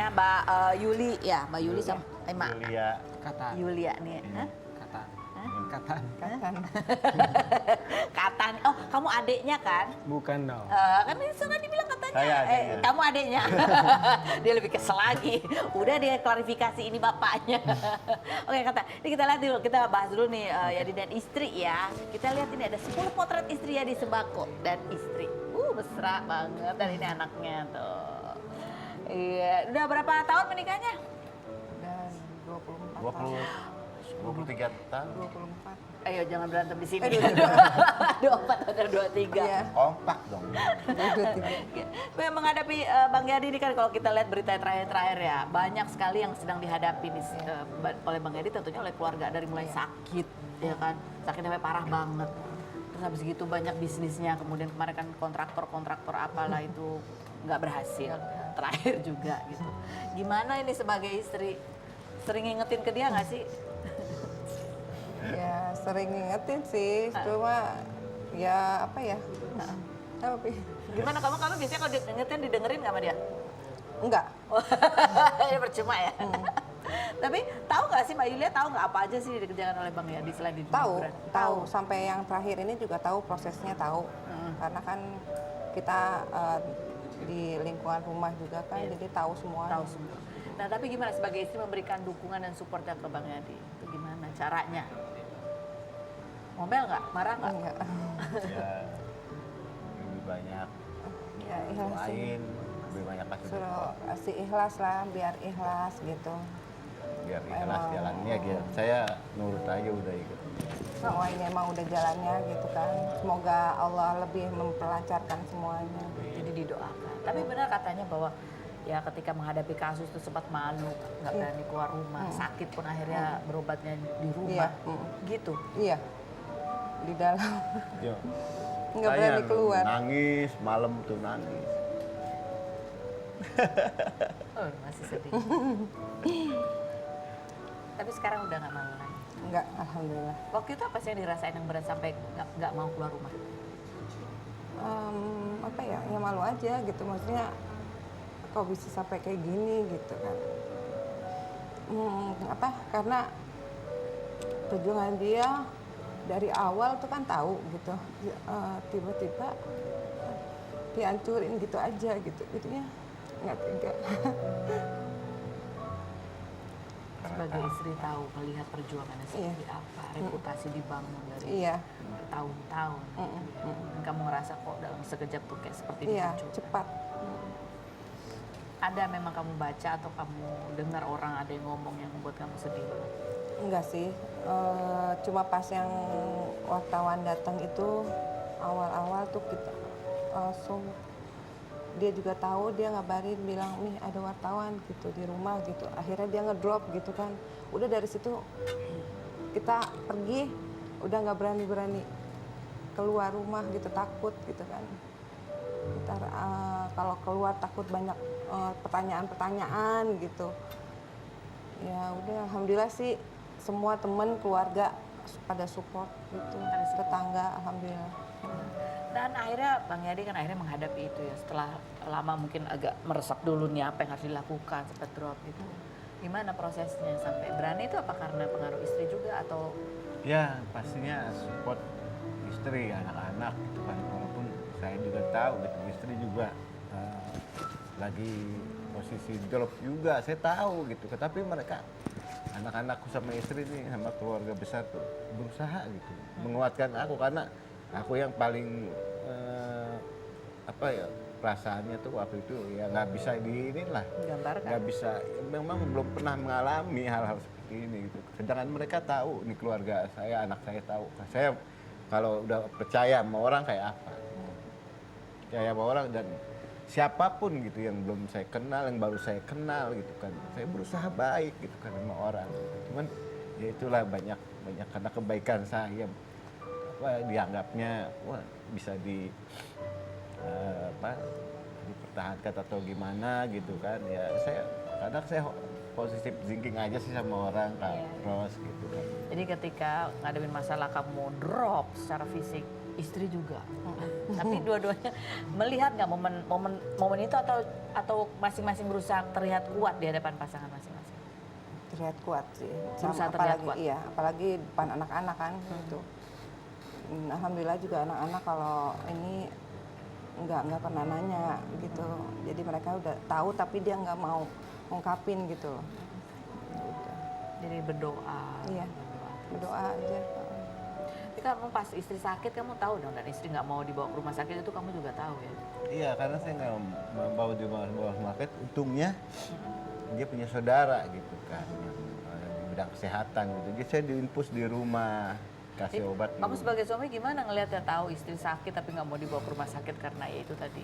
ya, Mbak Yuli ya, Mbak Yuli sama Yulia. Katan. Yulia nih. Hah? Katan. Hah? Katan. Katan. Oh, kamu adiknya kan? Bukan dong. Kan ini sana dibilang katanya. Saya adiknya. Kamu adiknya. Dia lebih kesel lagi. Udah dia klarifikasi ini bapaknya. Oke, Kata. Ini kita lihat dulu, kita bahas dulu nih Yadi dan istri ya. Kita lihat ini ada 10 potret istri Yadi Sembako dan istri. Mesra banget dan ini anaknya tuh. Iya, udah berapa tahun menikahnya? Udah 24 tahun. 23 tahun. 24. Ayo jangan berantem di sini. 24 atau 23. Iya. Kompak dong. 23. Menghadapi Bang Yadi ini kan kalau kita lihat berita terakhir-terakhir ya, banyak sekali yang sedang dihadapi oleh Bang Yadi, tentunya oleh keluarga, dari mulai sakit, ya kan, sakit sampai parah banget. Terus habis gitu banyak bisnisnya, kemudian kemarin kan kontraktor apalah itu nggak berhasil, terakhir juga gitu. Gimana ini sebagai istri, sering ngingetin ke dia nggak sih? Ya sering ngingetin sih, cuma ya apa ya? Apa Pi? Gimana kamu biasanya kalau ngingetin didengerin nggak sama dia? Enggak. Ya percuma ya. Tapi tahu nggak sih Mbak Yulia, tahu nggak apa aja sih dikerjakan oleh Bang Yadi selain di dunia Tahu, hiburan? tahu. Sampai yang terakhir ini juga tahu, prosesnya tahu. Karena kan kita di lingkungan rumah juga kan, jadi tahu semua. Tahu semua. Nah tapi gimana sebagai istri memberikan dukungan dan supportnya ke Bang Yadi? Itu gimana caranya? Ngomel nggak? Marah nggak? Enggak. Ya, lebih banyak Ya ikhlasin. doain, lebih banyak kasih Suruh support. kasih ikhlas lah, biar ikhlas gitu. Biar ikhlas Emang. jalannya gitu. Saya nurut aja udah ikut. Oh ini emang udah jalannya gitu kan. Semoga Allah lebih memperlancarkan semuanya. Jadi didoakan. Tapi benar katanya bahwa ya ketika menghadapi kasus itu sempat malu, nggak berani keluar rumah, sakit pun akhirnya berobatnya di rumah, gitu. Iya, di dalam. Yo. Nggak Saya berani keluar. Nangis, malam tuh nangis. Oh, masih sedih. Tapi sekarang udah nggak malu lagi. Enggak, alhamdulillah. Waktu itu apa sih yang dirasain yang berat sampai nggak mau keluar rumah? Apa ya, ya malu aja gitu, maksudnya kok bisa sampai kayak gini gitu kan. Karena perjuangan dia dari awal tuh kan tahu gitu, tiba-tiba dihancurin gitu aja gitu, jadinya nggak tega. Sebagai istri tahu melihat perjuangannya seperti apa, reputasi dibangun dari Iya. bertahun-tahun. Dan kamu ngerasa kok dalam sekejap tuh kayak seperti Iya, dihancurkan. cepat. Ada memang kamu baca atau kamu dengar orang ada yang ngomong yang membuat kamu sedih? Enggak sih, cuma pas yang wartawan datang itu awal-awal tuh kita langsung, dia juga tahu, dia ngabarin bilang nih ada wartawan gitu di rumah gitu, akhirnya dia ngedrop gitu kan. Udah dari situ kita pergi, udah nggak berani keluar rumah gitu, takut gitu kan. Ntar kalau keluar takut banyak pertanyaan-pertanyaan gitu. Ya udah, alhamdulillah sih semua teman keluarga pada support gitu, tetangga, alhamdulillah. Dan akhirnya Bang Yadi kan akhirnya menghadapi itu ya, setelah lama mungkin agak meresap dulu nih apa yang harus dilakukan, sempat drop gitu. Gimana prosesnya sampai berani itu, apa karena pengaruh istri juga atau? Ya pastinya support istri, anak-anak gitu kan. Walaupun saya juga tahu gitu, istri juga lagi posisi drop juga, saya tahu gitu. Tapi mereka, anak-anakku sama istri nih, sama keluarga besar tuh berusaha gitu menguatkan aku, karena aku yang paling perasaannya tuh waktu itu ya nggak bisa Gambarkan. nggak bisa, memang belum pernah mengalami hal-hal seperti ini gitu. Sedangkan mereka tahu, nih keluarga saya, anak saya tahu, saya kalau udah percaya sama orang kayak apa, percaya sama orang, dan siapapun gitu yang belum saya kenal, yang baru saya kenal gitu kan, saya berusaha baik gitu kan sama orang. Cuman ya itulah banyak karena kebaikan saya dianggapnya bisa dipertahankan atau gimana gitu kan. Ya kadang saya positif thinking aja sih sama orang, Kak Ros gitu kan. Jadi ketika ngadepin masalah kamu drop secara fisik, istri juga. Tapi dua-duanya melihat nggak momen itu atau masing-masing berusaha terlihat kuat di hadapan pasangan masing-masing? Terlihat kuat sih. Berusaha terlihat Apalagi kuat. iya, apalagi depan anak-anak kan gitu. Alhamdulillah juga anak-anak kalau ini nggak pernah nanya gitu. Jadi mereka udah tahu tapi dia nggak mau ungkapin gitu loh. Gitu. Jadi berdoa. Iya, berdoa aja. Tapi kamu pas istri sakit kamu tahu dong, dan istri nggak mau dibawa ke rumah sakit itu kamu juga tahu ya? Iya, karena saya nggak mau dibawa rumah sakit. Untungnya dia punya saudara gitu kan, yang di bidang kesehatan gitu. Jadi saya diinfus di rumah, kasih Jadi, obat. kamu sebagai suami gimana ngelihatnya tahu istri sakit tapi nggak mau dibawa ke rumah sakit karena ya itu tadi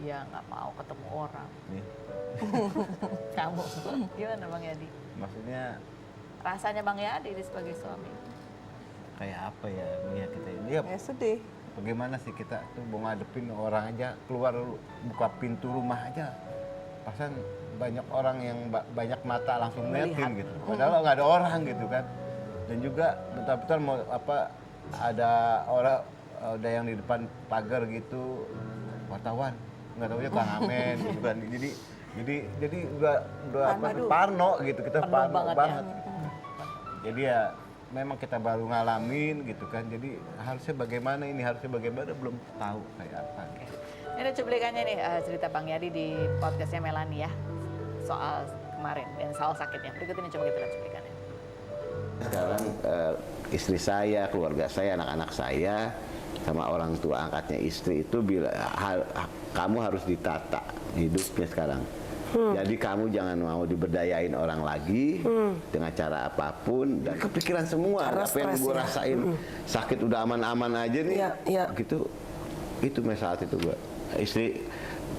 dia nggak mau ketemu orang. Nih, Kamu gimana Bang Yadi? maksudnya Rasanya Bang Yadi sebagai suami? kayak apa ya melihat kita ini? Ya, Ya sedih. bagaimana sih kita tuh mau ngadepin orang aja, keluar buka pintu rumah aja, pasan banyak orang yang banyak mata langsung ngeliatin gitu. Padahal nggak ada orang gitu kan. Dan juga betul-betul mau apa, ada orang ada yang di depan pagar gitu, wartawan, nggak tahu ya Kang Amen gitu kan. Jadi udah apa, parno gitu, kita Penuh parno banget ya. banget. Jadi ya memang kita baru ngalamin gitu kan. Jadi harusnya bagaimana belum tahu kayak apa. Ini ada cuplikannya nih, cerita Bang Yadi di podcastnya Melani ya, soal kemarin dan soal sakitnya. Berikut ini coba kita lihat cuplikannya. Sekarang istri saya, keluarga saya, anak-anak saya, sama orang tua angkatnya istri itu kamu harus ditata hidupnya sekarang. Jadi kamu jangan mau diberdayain orang lagi dengan cara apapun, dan kepikiran semua. Karena Apa yang stres gue ya. rasain sakit udah aman-aman aja nih, Iya. gitu. Itu saat itu gue istri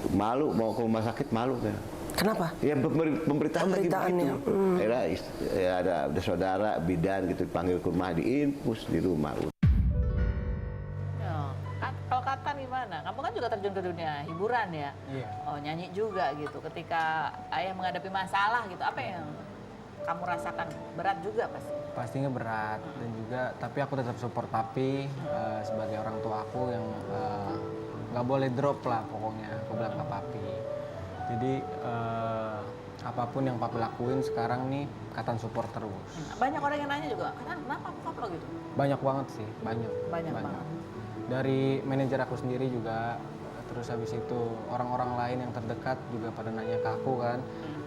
malu mau ke rumah sakit, malu kan. Kenapa? Ya pemberitaan lagi Pemberitaannya, begitu. Akhirnya ya ada saudara bidan gitu dipanggil ke rumah, diinfus di rumah. Kalau Katan gimana? Kamu kan juga terjun ke dunia hiburan ya? Iya. Oh, nyanyi juga gitu. Ketika ayah menghadapi masalah gitu, apa yang kamu rasakan? Berat juga pasti. Pastinya berat dan juga tapi aku tetap support papi sebagai orang tua aku yang nggak boleh drop lah pokoknya, aku bilang ke papi. Jadi apapun yang papi lakuin sekarang nih Katan support terus. Banyak orang yang nanya juga, Katan kenapa bokap lo gitu? Banyak banget sih, banyak. Banget. Dari manajer aku sendiri juga, terus habis itu orang-orang lain yang terdekat juga pada nanya ke aku kan.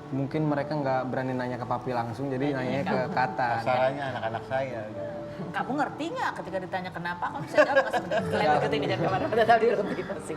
Mungkin mereka nggak berani nanya ke papi langsung, jadi nanya ke Katan. Masalahnya anak-anak saya gitu. Kamu ngerti nggak ketika ditanya kenapa? Kamu bisa jawab nggak sebenarnya? Kalian berikut ini jangan kemana-mana, tetap di Rumpi Musik.